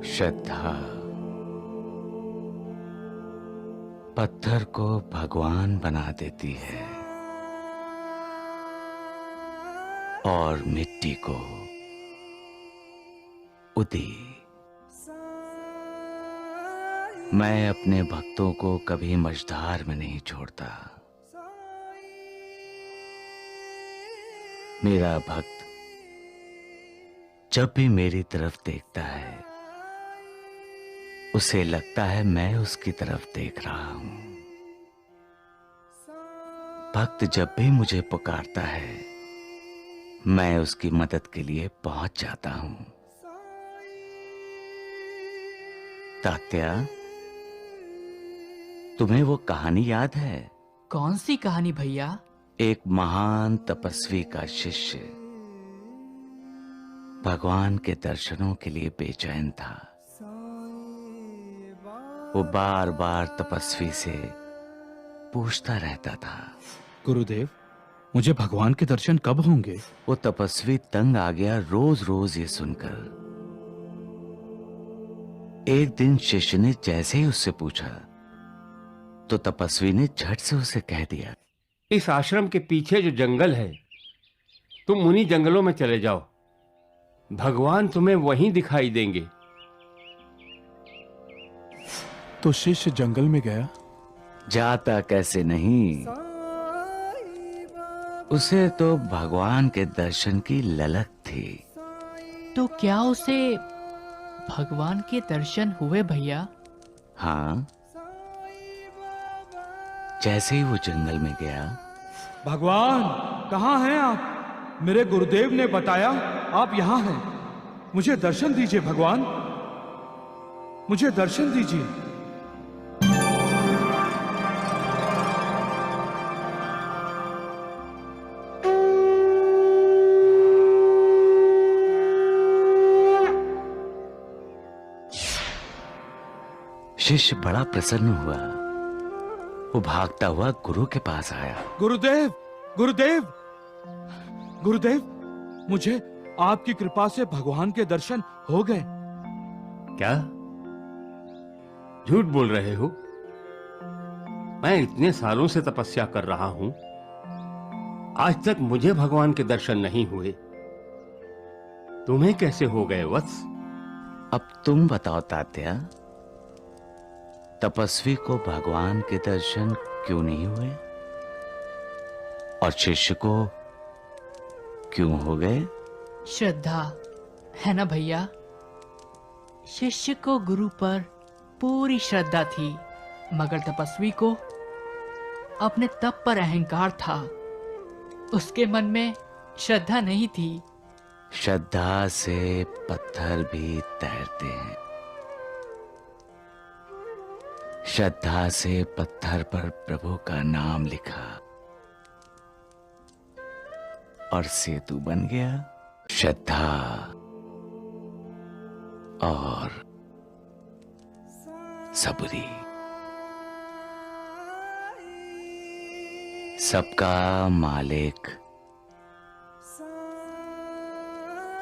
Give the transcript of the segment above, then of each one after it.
श्रद्धा पत्थर को भगवान बना देती है और मिट्टी को उदी। मैं अपने भक्तों को कभी मझधार में नहीं छोड़ता। मेरा भक्त जब भी मेरी तरफ देखता है उसे लगता है मैं उसकी तरफ देख रहा हूं। भक्त जब भी मुझे पुकारता है मैं उसकी मदद के लिए पहुंच जाता हूं। तात्या, तुम्हें वो कहानी याद है? कौन सी कहानी भैया? एक महान तपस्वी का शिष्य भगवान के दर्शनों के लिए बेचैन था। वो बार बार तपस्वी से पूछता रहता था, गुरुदेव, मुझे भगवान के दर्शन कब होंगे? वो तपस्वी तंग आ गया रोज रोज ये सुनकर। एक दिन शिष्य ने जैसे ही उससे पूछा तो तपस्वी ने झट से उसे कह दिया, इस आश्रम के पीछे जो जंगल है, तुम उन्हीं जंगलों में चले जाओ, भगवान तुम्हें वहीं दिखाई देंगे। तो शिष्य जंगल में गया? जाता कैसे नहीं, उसे तो भगवान के दर्शन की ललक थी। तो क्या उसे भगवान के दर्शन हुए भैया? हाँ, जैसे ही वो जंगल में गया, भगवान कहाँ हैं आप? मेरे गुरुदेव ने बताया आप यहाँ हैं। मुझे दर्शन दीजिए भगवान, मुझे दर्शन दीजिए। शिष्य बड़ा प्रसन्न हुआ। वो भागता हुआ गुरु के पास आया। गुरुदेव, गुरुदेव, गुरुदेव, मुझे आपकी कृपा से भगवान के दर्शन हो गए। क्या झूठ बोल रहे हो? मैं इतने सालों से तपस्या कर रहा हूं, आज तक मुझे भगवान के दर्शन नहीं हुए। तुम्हें कैसे हो गए वत्स? अब तुम बताओ तात्या, तपस्वी को भगवान के दर्शन क्यों नहीं हुए और शिष्य को क्यों हो गए? श्रद्धा है ना भैया? शिष्य को गुरु पर पूरी श्रद्धा थी, मगर तपस्वी को अपने तप पर अहंकार था। उसके मन में श्रद्धा नहीं थी। श्रद्धा से पत्थर भी तैरते हैं। श्रद्धा से पत्थर पर प्रभु का नाम लिखा और सेतु बन गया। श्रद्धा और सबरी, सबका मालिक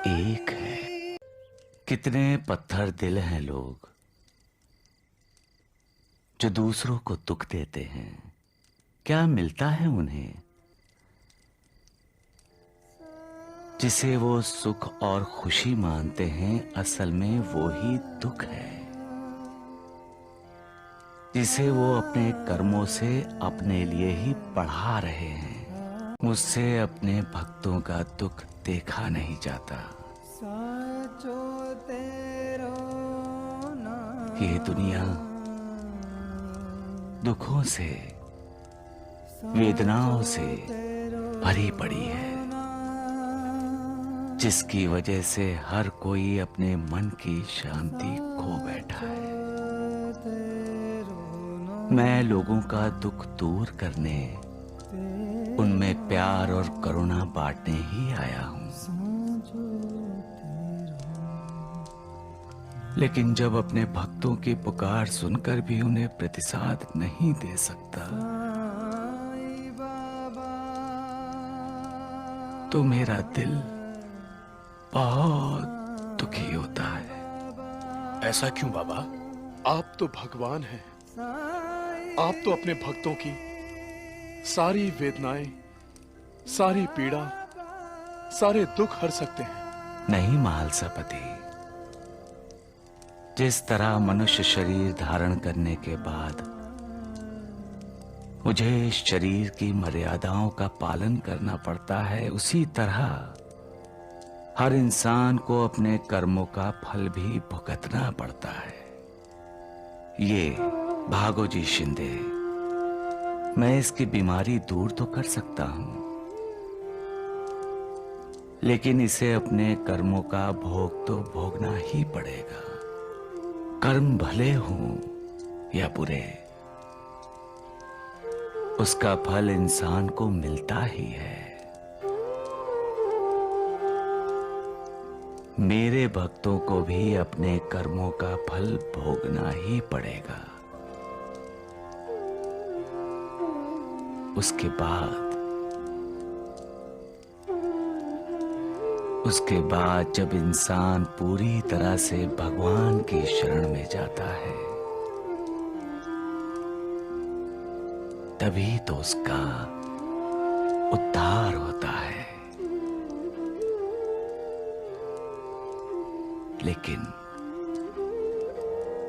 एक है। कितने पत्थर दिल हैं लोग जो दूसरों को दुख देते हैं। क्या मिलता है उन्हें? जिसे वो सुख और खुशी मानते हैं, असल में वो ही दुख है। जिसे वो अपने कर्मों से अपने लिए ही बढ़ा रहे हैं। मुझसे अपने भक्तों का दुख देखा नहीं जाता। ये दुनिया दुखों से, वेदनाओं से भरी पड़ी है, जिसकी वजह से हर कोई अपने मन की शांति खो बैठा है। मैं लोगों का दुख दूर करने, उनमें प्यार और करुणा बांटने ही आया हूं। लेकिन जब अपने भक्तों की पुकार सुनकर भी उन्हें प्रतिसाद नहीं दे सकता, तो मेरा दिल बहुत दुखी होता है। ऐसा क्यों बाबा? आप तो भगवान हैं। आप तो अपने भक्तों की सारी वेदनाएं, सारी पीड़ा, सारे दुख हर सकते हैं। नहीं महालसापति, जिस तरह मनुष्य शरीर धारण करने के बाद मुझे इस शरीर की मर्यादाओं का पालन करना पड़ता है, उसी तरह हर इंसान को अपने कर्मों का फल भी भुगतना पड़ता है। ये भागो जी शिंदे, मैं इसकी बीमारी दूर तो कर सकता हूं, लेकिन इसे अपने कर्मों का भोग तो भोगना ही पड़ेगा। कर्म भले हों या बुरे, उसका फल इंसान को मिलता ही है। मेरे भक्तों को भी अपने कर्मों का फल भोगना ही पड़ेगा। उसके बाद जब इंसान पूरी तरह से भगवान की शरण में जाता है, तभी तो उसका उद्धार होता है। लेकिन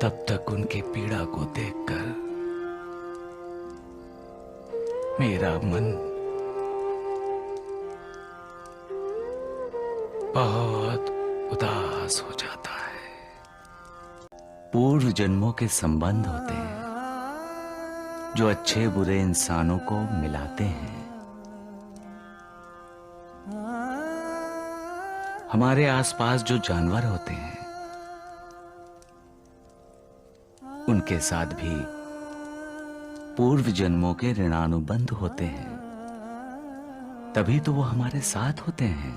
तब तक उनकी पीड़ा को देखकर मेरा मन बहुत उदास हो जाता है। पूर्व जन्मों के संबंध होते हैं जो अच्छे बुरे इंसानों को मिलाते हैं। हमारे आसपास जो जानवर होते हैं, उनके साथ भी पूर्व जन्मों के ऋणानुबंध होते हैं, तभी तो वो हमारे साथ होते हैं।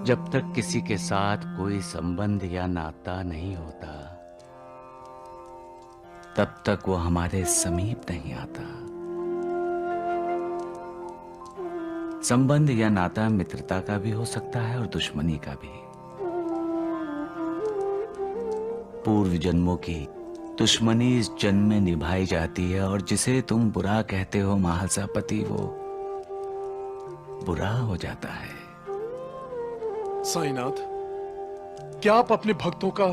जब तक किसी के साथ कोई संबंध या नाता नहीं होता, तब तक वो हमारे समीप नहीं आता। संबंध या नाता मित्रता का भी हो सकता है और दुश्मनी का भी। पूर्व जन्मों की दुश्मनी इस जन्म में निभाई जाती है, और जिसे तुम बुरा कहते हो महालसापति, वो बुरा हो जाता है। साईनाथ, क्या आप अपने भक्तों का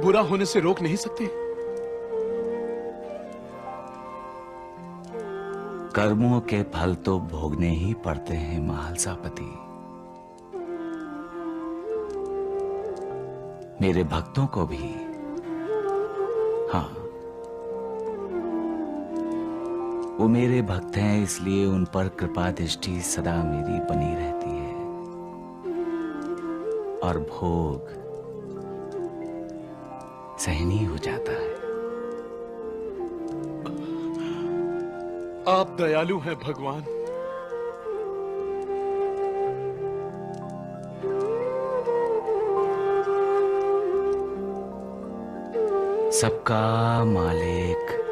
बुरा होने से रोक नहीं सकते? कर्मों के फल तो भोगने ही पड़ते हैं महालसापति। मेरे भक्तों को भी। हाँ, वो मेरे भक्त हैं, इसलिए उन पर कृपा दृष्टि सदा मेरी बनी रहती है, और भोग सहनीय हो जाता है। आप दयालु हैं भगवान। सबका मालिक